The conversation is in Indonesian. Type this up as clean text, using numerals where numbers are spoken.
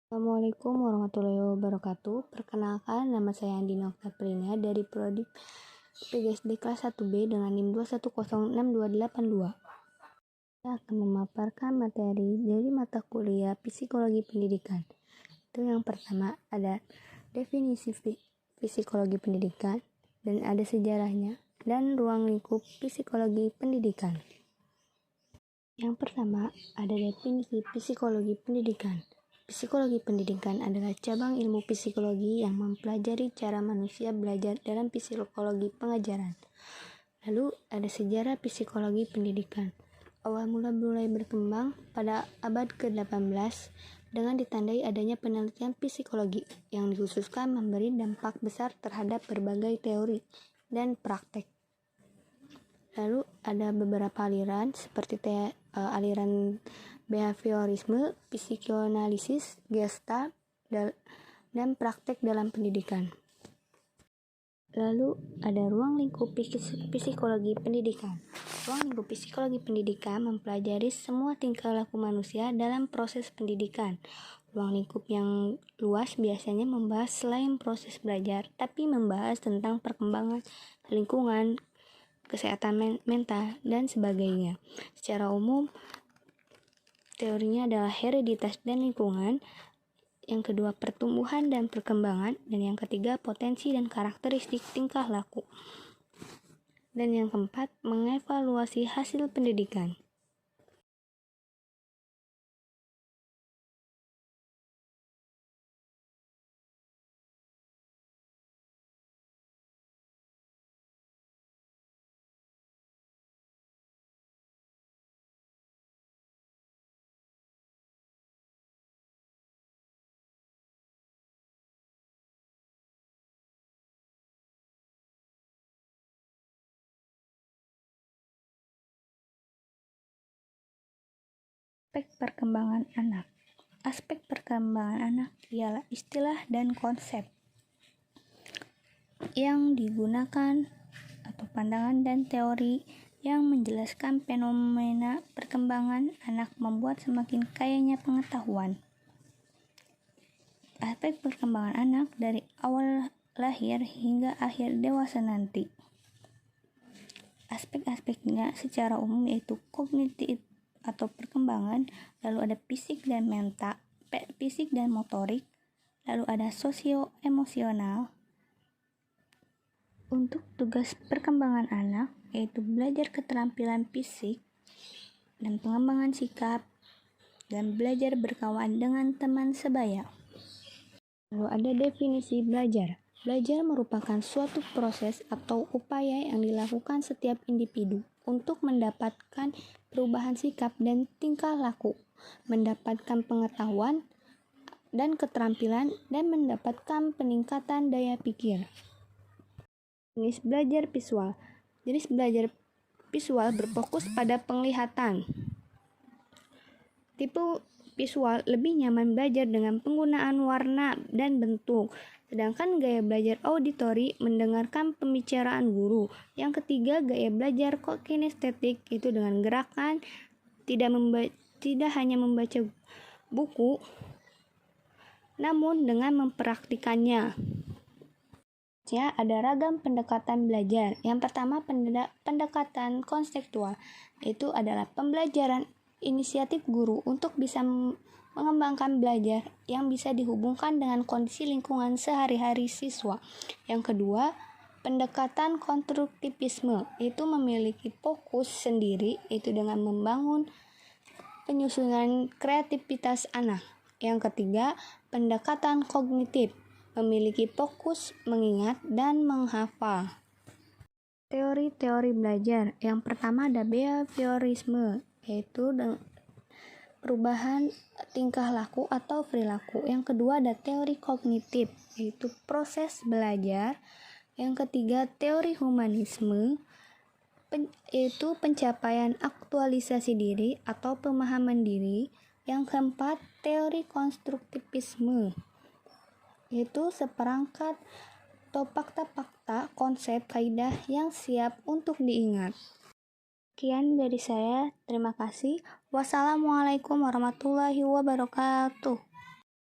Assalamualaikum warahmatullahi wabarakatuh. Perkenalkan, nama saya Andina Oktaprina dari Prodi PGSD kelas 1B dengan NIM 2106282. Saya akan memaparkan materi dari mata kuliah Psikologi Pendidikan. Itu yang pertama ada definisi psikologi pendidikan dan ada sejarahnya dan ruang lingkup psikologi pendidikan. Yang pertama ada definisi psikologi pendidikan. Psikologi pendidikan adalah cabang ilmu psikologi yang mempelajari cara manusia belajar dalam psikologi pengajaran. Lalu ada sejarah psikologi pendidikan. Awal mula mulai berkembang pada abad ke-18 dengan ditandai adanya penelitian psikologi yang dikhususkan memberi dampak besar terhadap berbagai teori dan praktek. Lalu ada beberapa aliran seperti aliran behaviorisme, psikoanalisis, gestalt, dan praktek dalam pendidikan. Lalu ada ruang lingkup psikologi pendidikan. Ruang lingkup psikologi pendidikan mempelajari semua tingkah laku manusia dalam proses pendidikan. Ruang lingkup yang luas biasanya membahas selain proses belajar, tapi membahas tentang perkembangan lingkungan, kesehatan mental, dan sebagainya. Secara umum, teorinya adalah hereditas dan lingkungan, yang kedua pertumbuhan dan perkembangan, dan yang ketiga potensi dan karakteristik tingkah laku, dan yang keempat mengevaluasi hasil pendidikan. Aspek perkembangan anak. Aspek perkembangan anak ialah istilah dan konsep yang digunakan atau pandangan dan teori yang menjelaskan fenomena perkembangan anak membuat semakin kayanya pengetahuan. Aspek perkembangan anak dari awal lahir hingga akhir dewasa nanti. Aspek-aspeknya secara umum yaitu kognitif atau perkembangan, lalu ada fisik dan mental, fisik dan motorik, lalu ada sosio-emosional. Untuk tugas perkembangan anak yaitu belajar keterampilan fisik dan pengembangan sikap dan belajar berkawan dengan teman sebaya. Lalu ada definisi belajar. Belajar merupakan suatu proses atau upaya yang dilakukan setiap individu untuk mendapatkan perubahan sikap dan tingkah laku, mendapatkan pengetahuan dan keterampilan, dan mendapatkan peningkatan daya pikir. Jenis belajar visual. Jenis belajar visual berfokus pada penglihatan. Tipe visual lebih nyaman belajar dengan penggunaan warna dan bentuk, sedangkan gaya belajar auditori mendengarkan pembicaraan guru. Yang ketiga, gaya belajar kinestetik, itu dengan gerakan, tidak hanya membaca buku, namun dengan mempraktikannya. Ya, ada ragam pendekatan belajar. Yang pertama, pendekatan konseptual, itu adalah pembelajaran inisiatif guru untuk bisa mengembangkan belajar yang bisa dihubungkan dengan kondisi lingkungan sehari-hari siswa. Yang kedua, pendekatan konstruktivisme, itu memiliki fokus sendiri, itu dengan membangun penyusunan kreativitas anak. Yang ketiga, pendekatan kognitif, memiliki fokus mengingat dan menghafal. Teori-teori belajar. Yang pertama ada behaviorisme, yaitu perubahan tingkah laku atau perilaku. Yang kedua ada teori kognitif, yaitu proses belajar. Yang ketiga teori humanisme, yaitu pencapaian aktualisasi diri atau pemahaman diri. Yang keempat teori konstruktivisme, yaitu seperangkat atau fakta-fakta, konsep, kaidah yang siap untuk diingat. Sekian dari saya, terima kasih. Wassalamualaikum warahmatullahi wabarakatuh.